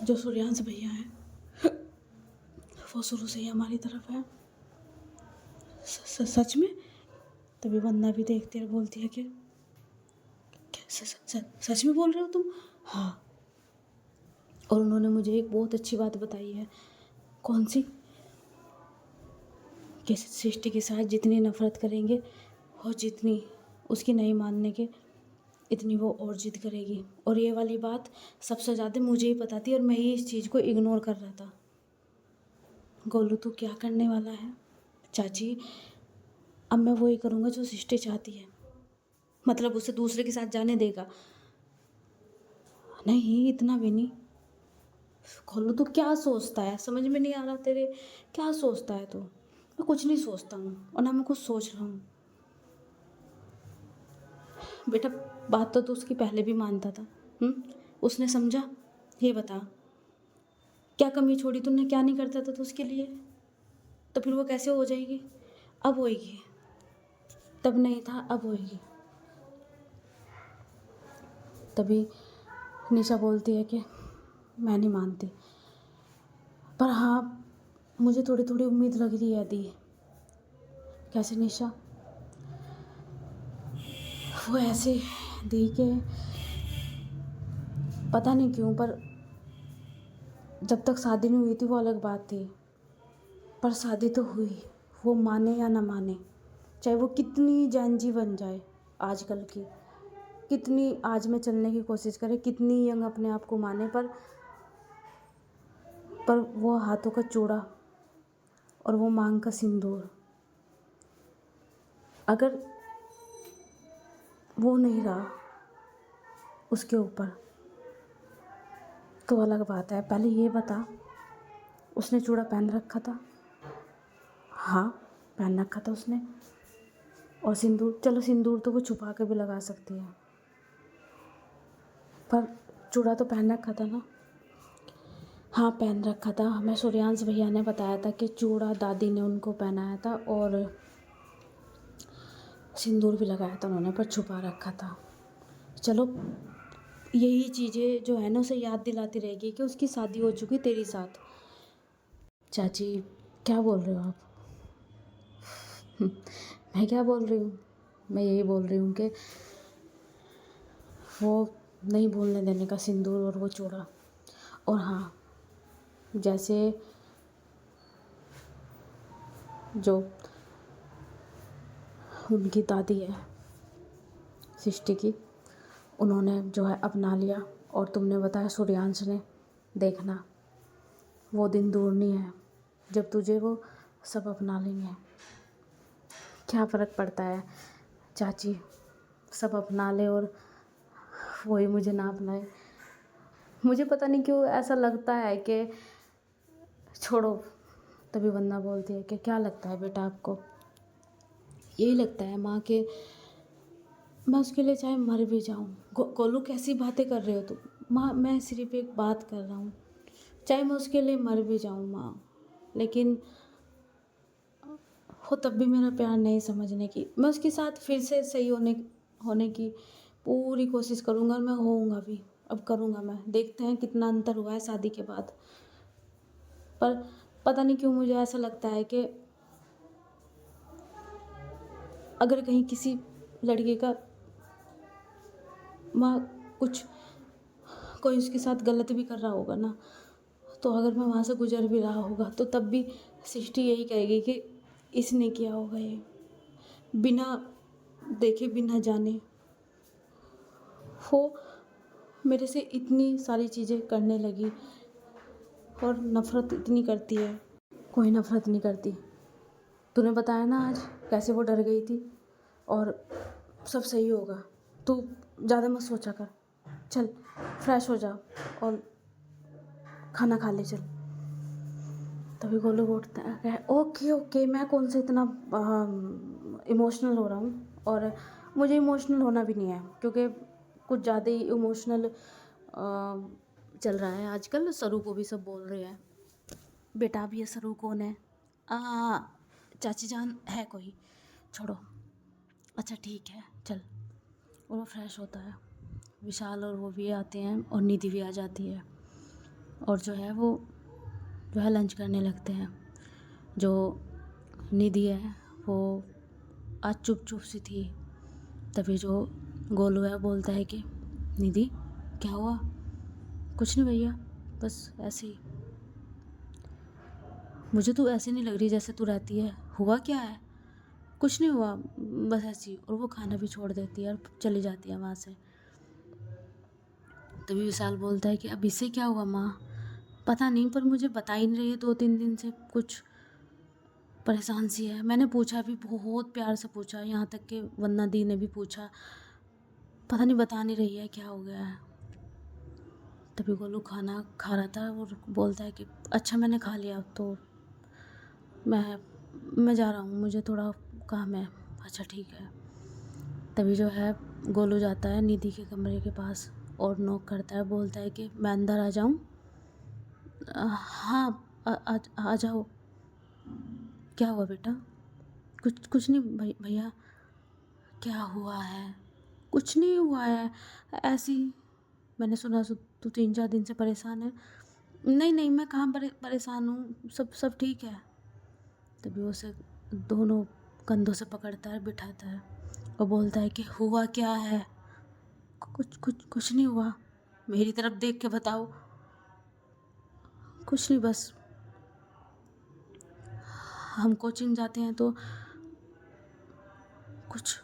A: जो सूर्यांश भैया है वो शुरू से ही हमारी तरफ है। सच में? तभी वंदना भी देखती है और बोलती है कि सच में बोल रहे हो तुम? हाँ। और उन्होंने मुझे एक बहुत अच्छी बात बताई है। कौन सी? कि सृष्टि के साथ जितनी नफरत करेंगे और जितनी उसकी नहीं मानने के इतनी वो और जिद करेगी। और ये वाली बात सबसे ज़्यादा मुझे ही पता थी और मैं ही इस चीज़ को इग्नोर कर रहा था। गोलू तू क्या करने वाला है? चाची अब मैं वही करूँगा जो सृष्टि चाहती है, मतलब उसे दूसरे के साथ जाने देगा नहीं, इतना भी नहीं। गोलू तू क्या सोचता है? समझ में नहीं आ रहा तेरे, क्या सोचता है तू? मैं कुछ नहीं सोचता हूँ और ना मैं कुछ सोच रहा हूँ। बेटा बात तो तू उसकी पहले भी मानता था, उसने समझा? ये बता क्या कमी छोड़ी तूने, क्या नहीं करता था तो उसके लिए? तो फिर वो कैसे हो जाएगी? अब होएगी, तब नहीं था अब होएगी। तभी निशा बोलती है कि मैं नहीं मानती, पर हाँ मुझे थोड़ी थोड़ी उम्मीद लग रही है दी। कैसे निशा? वो ऐसे दी के पता नहीं क्यों, पर जब तक शादी नहीं हुई थी वो अलग बात थी, पर शादी तो हुई, वो माने या ना माने, चाहे वो कितनी जानजी बन जाए आजकल की, कितनी आज में चलने की कोशिश करे, कितनी यंग अपने आप को माने, पर वो हाथों का चूड़ा और वो मांग का सिंदूर अगर वो नहीं रहा उसके ऊपर तो अलग बात है। पहले ये बता उसने चूड़ा पहन रखा था? हाँ पहन रखा था उसने। और सिंदूर, चलो सिंदूर तो वो छुपा के भी लगा सकती है, पर चूड़ा तो पहन रखा था ना? हाँ पहन रखा था। हमें सूर्यांश भैया ने बताया था कि चूड़ा दादी ने उनको पहनाया था और सिंदूर भी लगाया था उन्होंने, पर छुपा रखा था। चलो यही चीज़ें जो है ना उसे याद दिलाती रहेगी कि उसकी शादी हो चुकी तेरे साथ। चाची क्या बोल रहे हो आप? मैं क्या बोल रही हूँ? मैं यही बोल रही हूँ कि वो नहीं भूलने देने का सिंदूर और वो चूड़ा। और हाँ जैसे जो उनकी दादी है सृष्टि की, उन्होंने जो है अपना लिया, और तुमने बताया सूर्यांश ने, देखना वो दिन दूर नहीं है जब तुझे वो सब अपना लेंगे। क्या फ़र्क पड़ता है चाची, सब अपना ले और वही मुझे ना अपनाए। मुझे पता नहीं क्यों ऐसा लगता है कि छोड़ो। तभी वंदना बोलती है कि क्या लगता है बेटा आपको? यही लगता है माँ के मैं उसके लिए चाहे मर भी जाऊँ। गोलू कैसी बातें कर रहे हो तुम? माँ मैं सिर्फ एक बात कर रहा हूँ, चाहे मैं उसके लिए मर भी जाऊँ माँ, लेकिन वो तब भी मेरा प्यार नहीं समझने की। मैं उसके साथ फिर से सही होने की पूरी कोशिश करूँगा, और मैं होऊंगा भी। अब करूँगा मैं, देखते हैं कितना अंतर हुआ है शादी के बाद। पर पता नहीं क्यों मुझे ऐसा लगता है कि अगर कहीं किसी लड़के का माँ कुछ कोई उसके साथ गलत भी कर रहा होगा ना, तो अगर मैं वहाँ से गुजर भी रहा होगा तो तब भी सृष्टि यही कहेगी कि इसने किया होगा ये, बिना देखे बिना जाने। वो मेरे से इतनी सारी चीज़ें करने लगी और नफ़रत इतनी करती है। कोई नफ़रत नहीं करती। तूने बताया ना आज कैसे वो डर गई थी, और सब सही होगा। तू ज़्यादा मत सोचा कर, चल फ्रेश हो जा और खाना खा ले चल। तभी गोलू उठता है, ओके ओके, मैं कौन से इतना इमोशनल हो रहा हूँ, और मुझे इमोशनल होना भी नहीं है क्योंकि कुछ ज़्यादा ही इमोशनल चल रहा है आजकल। सरू को भी सब बोल रहे हैं, बेटा अब ये सरू कौन है? चाची जान है कोई, छोड़ो। अच्छा ठीक है चल। और वो फ्रेश होता है, विशाल और वो भी आते हैं और निधि भी आ जाती है, और जो है वो जो है लंच करने लगते हैं। जो निधि है वो आज चुप चुप सी थी। तभी जो गोलू है बोलता है कि निधि क्या हुआ? कुछ नहीं भैया, बस ऐसे ही। मुझे तो ऐसे नहीं लग रही जैसे तू रहती है, हुआ क्या है? कुछ नहीं हुआ, बस ऐसे ही। और वो खाना भी छोड़ देती है और चली जाती है वहाँ से। तभी विशाल बोलता है कि अब इससे क्या हुआ माँ? पता नहीं, पर मुझे बता ही नहीं रही है 2-3 दिन से, कुछ परेशान सी है। मैंने पूछा भी, बहुत प्यार से पूछा, यहाँ तक कि वंदना दी ने भी पूछा, पता नहीं बता नहीं रही है क्या हो गया है। तभी गोलू खाना खा रहा था और बोलता है कि अच्छा मैंने खा लिया, तो मैं जा रहा हूँ, मुझे थोड़ा काम है। अच्छा ठीक है। तभी जो है गोलू जाता है निधि के कमरे के पास और नॉक करता है, बोलता है कि मैं अंदर आ जाऊँ? हाँ आ जाओ। क्या हुआ बेटा? कुछ नहीं भैया। क्या हुआ है? कुछ नहीं हुआ है, ऐसी। मैंने सुना तू 3-4 दिन से परेशान है। नहीं नहीं, मैं कहाँ परेशान हूँ, सब ठीक है। तभी वो उसे दोनों कंधों से पकड़ता है, बिठाता है और बोलता है कि हुआ क्या है? कुछ नहीं हुआ, मेरी तरफ देख के बताओ। कुछ नहीं, बस हम कोचिंग जाते हैं तो कुछ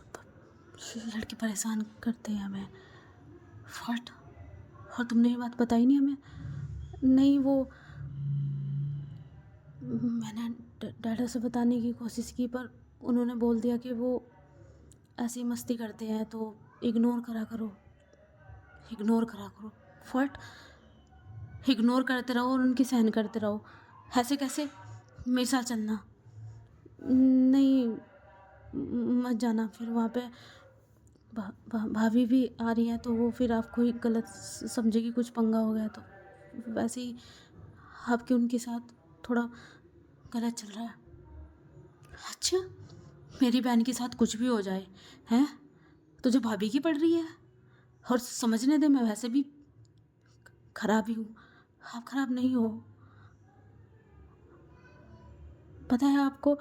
A: लड़के परेशान करते हैं हमें। फट, और तुमने ये बात बताई नहीं हमें? नहीं, वो मैंने डैडा से बताने की कोशिश की, पर उन्होंने बोल दिया कि वो ऐसी मस्ती करते हैं, तो इग्नोर करा करो। फट, इग्नोर करते रहो और उनकी सहन करते रहो। ऐसे कैसे? मेरे साथ चलना। नहीं, मत जाना, फिर वहाँ पे भाभी भी आ रही हैं, तो वो फिर आपको ही गलत समझेगी, कुछ पंगा हो गया तो। वैसे ही आपके उनके साथ थोड़ा गलत चल रहा है। अच्छा, मेरी बहन के साथ कुछ भी हो जाए हैं? तुझे भाभी की पड़ रही है? और समझने दे, मैं वैसे भी खराब ही हूँ, आप खराब नहीं हो। पता है आपको,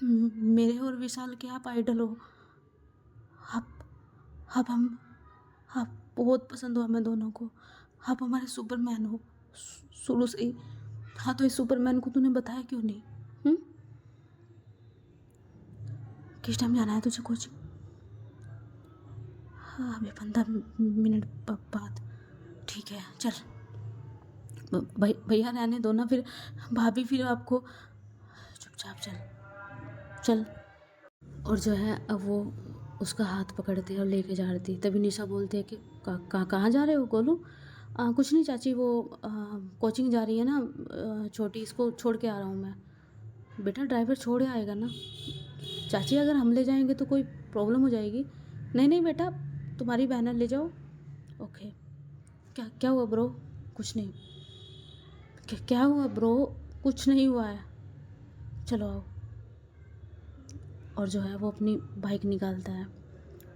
A: मेरे और विशाल के आप आइडल हो। आप आप हम आप बहुत पसंद हो हमें दोनों को। आप हमारे सुपरमैन हो शुरू से ही। हाँ, तो इस सुपरमैन को तूने बताया क्यों नहीं? किस टाइम जाना है तुझे कोचिंग? हाँ अभी 15 मिनट बाद। ठीक है चल। भैया रहने दो ना, फिर भाभी फिर आपको। चुपचाप चल चल। और जो है अब वो उसका हाथ पकड़ते और लेके जा रही थी। तभी निशा बोलती है कि कहाँ जा रहे हो गोलू? कुछ नहीं चाची, वो कोचिंग जा रही है ना छोटी, इसको छोड़ के आ रहा हूँ मैं। बेटा ड्राइवर छोड़ आएगा ना? चाची अगर हम ले जाएंगे तो कोई प्रॉब्लम हो जाएगी। नहीं नहीं बेटा, तुम्हारी बहन ले जाओ। ओके। क्या क्या हुआ ब्रो? कुछ नहीं। क्या हुआ ब्रो? कुछ नहीं हुआ है, चलो आओ। और जो है वो अपनी बाइक निकालता है।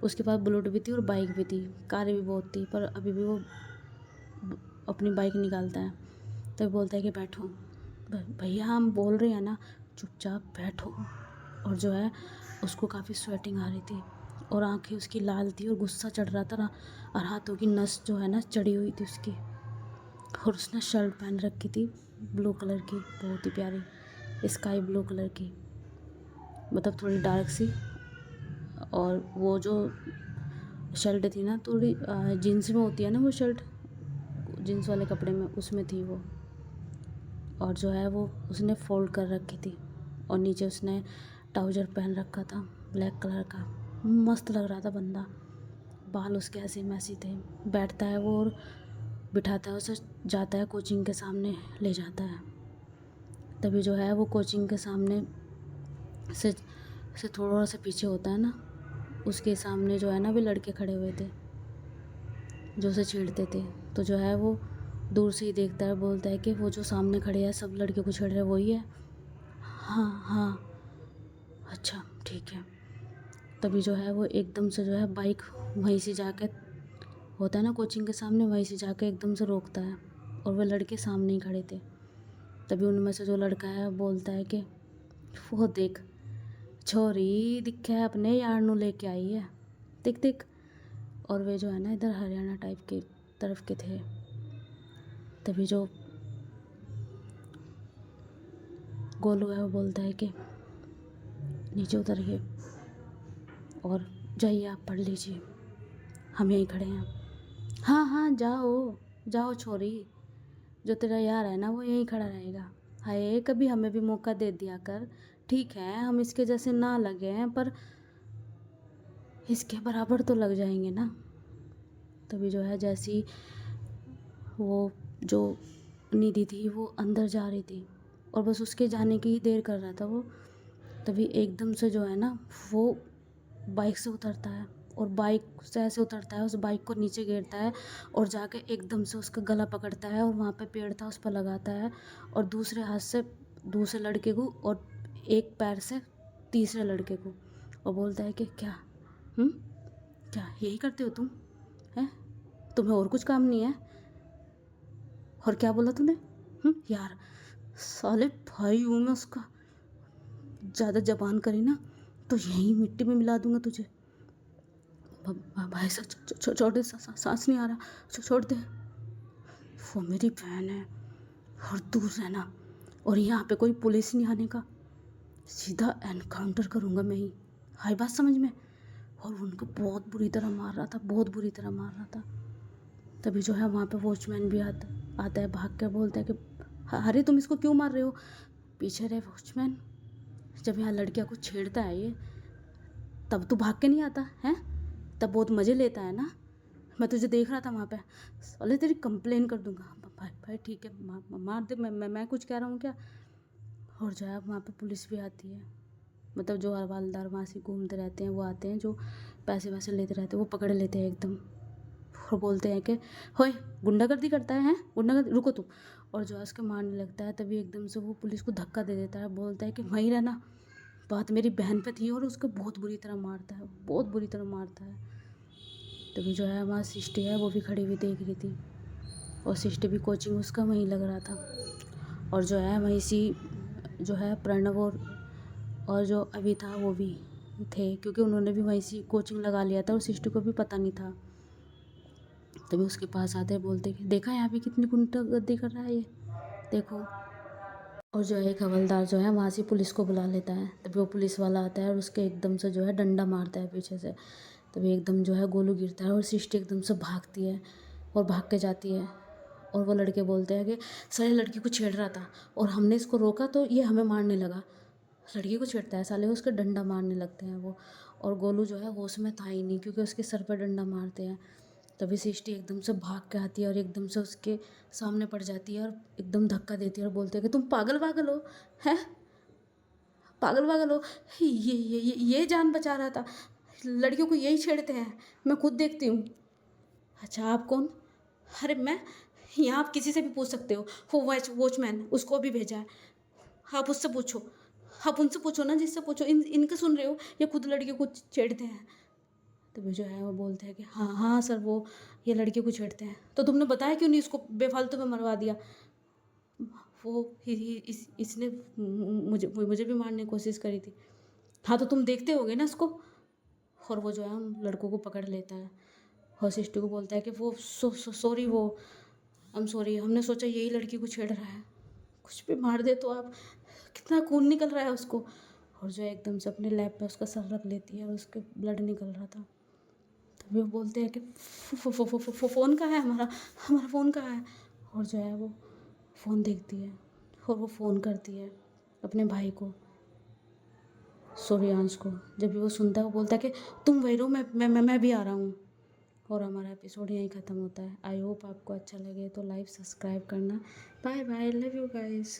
A: उसके पास बुलेट भी थी और बाइक भी थी, कारें भी बहुत थी, पर अभी भी वो अपनी बाइक निकालता है। तभी बोलता है कि बैठो। भैया हम बोल रहे हैं ना, चुपचाप बैठो। और जो है उसको काफ़ी स्वेटिंग आ रही थी और आंखें उसकी लाल थी और गुस्सा चढ़ रहा था ना, और हाथों की नस जो है ना चढ़ी हुई थी उसकी। और उसने शर्ट पहन रखी थी ब्लू कलर की, बहुत ही प्यारी स्काई ब्लू कलर की, मतलब थोड़ी डार्क सी। और वो जो शर्ट थी ना थोड़ी जीन्स में होती है ना वो शर्ट, जीन्स वाले कपड़े में, उसमें थी वो। और जो है वो उसने फोल्ड कर रखी थी और नीचे उसने ट्राउज़र पहन रखा था ब्लैक कलर का। मस्त लग रहा था बंदा। बाल उसके ऐसे मैसी थे। बैठता है वो और बिठाता है उसे, जाता है कोचिंग के सामने ले जाता है। तभी जो है वो कोचिंग के सामने से थोड़ा सा पीछे होता है ना, उसके सामने जो है ना वे लड़के खड़े हुए थे जो उसे छेड़ते थे। तो जो है वो दूर से ही देखता है, बोलता है कि वो जो सामने खड़े हैं सब लड़के को छेड़ रहे हैं वही है। हाँ हाँ अच्छा ठीक है। तभी जो है वो एकदम से जो है बाइक वहीं से जाके, होता है ना कोचिंग के सामने, वहीं से जाके एकदम से रोकता है। और वे लड़के सामने ही खड़े थे। तभी उनमें से जो लड़का है बोलता है कि वो देख छोरी दिखे अपने यार नू लेके आई है, दिख दिख। और वे जो है ना इधर हरियाणा टाइप के तरफ के थे। तभी जो गोलू है वो बोलता है कि नीचे उतरिए और जाइए आप पढ़ लीजिए, हम यहीं खड़े हैं। हाँ हाँ जाओ जाओ छोरी, जो तेरा यार है ना वो यहीं खड़ा रहेगा। हाय कभी हमें भी मौका दे दिया कर। ठीक है हम इसके जैसे ना लगे हैं, पर इसके बराबर तो लग जाएंगे ना। तभी जो है जैसी वो जो निधि थी वो अंदर जा रही थी और बस उसके जाने की ही देर कर रहा था वो। तभी एकदम से जो है ना वो बाइक से उतरता है और बाइक से ऐसे उतरता है, उस बाइक को नीचे गिरता है और जाके एकदम से उसका गला पकड़ता है और वहाँ पे पेड़ था उस पर लगाता है। और दूसरे हाथ से दूसरे लड़के को और एक पैर से तीसरे लड़के को, और बोलता है कि क्या क्या यही करते हो तुम? हैं तुम्हें और कुछ काम नहीं है? और क्या बोला तूने? यार साले भाई हूँ मैं उसका, ज़्यादा जबान करी ना तो यहीं मिट्टी में मिला दूंगा तुझे। भाई छोड़ दे, सांस नहीं आ रहा, छोड़ दे। वो मेरी बहन है और दूर रहना, और यहाँ पे कोई पुलिस नहीं आने का, सीधा एनकाउंटर करूँगा मैं ही। हाई बात समझ में? और उनको बहुत बुरी तरह मार रहा था, बहुत बुरी तरह मार रहा था। तभी जो है वहाँ पे वॉचमैन भी आता है भाग कर, बोलता है कि अरे तुम इसको क्यों मार रहे हो? पीछे रहे वॉचमैन। जब यहाँ लड़कियाँ को छेड़ता है ये तब तू भाग के नहीं आता है, तब बहुत मज़े लेता है ना। मैं तुझे देख रहा था वहाँ पे, साले तेरी कंप्लेन कर दूंगा। भाई भाई ठीक है मार दे, मैं कुछ कह रहा हूँ क्या? और जो है वहाँ पे पुलिस भी आती है, मतलब जो हवालदार वहाँ से घूमते रहते हैं वो आते हैं, जो पैसे वैसे लेते रहते हैं वो पकड़ लेते हैं एकदम। और बोलते हैं कि होए गुंडागर्दी करता है गुंडागर्दी, रुको तुम। और जो है उसके मारने लगता है। तभी एकदम से वो पुलिस को धक्का दे देता है, बोलता है कि वहीं रहना, बात मेरी बहन पे थी। और उसको बहुत बुरी तरह मारता है, बहुत बुरी तरह मारता है। तभी जो है वहाँ सिस्टी है वो भी खड़ी हुई देख रही थी, और सिस्टी भी कोचिंग उसका वहीं लग रहा था। और जो है वहीं सी जो है प्रणव और जो अभी था वो भी थे, क्योंकि उन्होंने भी वहीं सी कोचिंग लगा लिया था और सिस्टी को भी पता नहीं था। तभी उसके पास आते बोलते कि देखा यहाँ पे कितनी गुंडागर्दी कर रहा है ये, देखो। और जो है एक हवलदार जो है वहाँ से पुलिस को बुला लेता है। तभी वो पुलिस वाला आता है और उसके एकदम से जो है डंडा मारता है पीछे से। तभी एकदम जो है गोलू गिरता है और सृष्टि एकदम से भागती है और भाग के जाती है। और वो लड़के बोलते हैं कि साले लड़की को छेड़ रहा था और हमने इसको रोका तो ये हमें मारने लगा। लड़की को छेड़ता है साले, उसके डंडा मारने लगते हैं वो। और गोलू जो है होश में था ही नहीं क्योंकि उसके सर पर डंडा मारते हैं। तभी सृष्टि एकदम से भाग के आती है और एकदम से उसके सामने पड़ जाती है और एकदम धक्का देती है और बोलते हैं कि तुम पागल वागल हो, हैं पागल वागल हो। ये जान बचा रहा था, लड़कियों को यही छेड़ते हैं, मैं खुद देखती हूँ। अच्छा आप कौन? अरे मैं, यहाँ आप किसी से भी पूछ सकते हो, वो वॉचमैन, उसको भी भेजा है, आप उससे पूछो, आप उनसे पूछो ना जिससे पूछो, इनके सुन रहे हो, ये खुद लड़कियों को छेड़ते हैं। तो वो जो है वो बोलते हैं कि हाँ हाँ सर, वो ये लड़कियों को छेड़ते हैं। तो तुमने बताया क्यों नहीं इसको, बेफालतू में मरवा दिया। वो इसने मुझे भी मारने की कोशिश करी थी। हाँ तो तुम देखते होगे ना इसको। और वो जो है हम लड़कों को पकड़ लेता है और सिस्टू को बोलता है कि वो सॉरी, वो आई एम सॉरी, हमने सोचा यही लड़की को छेड़ रहा है, कुछ भी मार दे तो आप, कितना खून निकल रहा है उसको। और जो है एकदम से अपने लैब पे उसका सर रख लेती है और उसके ब्लड निकल रहा था। तभी वो बोलते हैं कि फ़ोन कहाँ है हमारा, हमारा फ़ोन कहाँ है। और जो है वो फ़ोन देखती है और वो फ़ोन करती है अपने भाई को, सूर्यांश को। जब भी वो सुनता है वो बोलता है कि तुम वही रहो, मैं भी आ रहा हूँ। और हमारा एपिसोड यहीं ख़त्म होता है। आई होप आपको अच्छा लगे तो लाइक सब्सक्राइब करना। Bye bye, love you guys.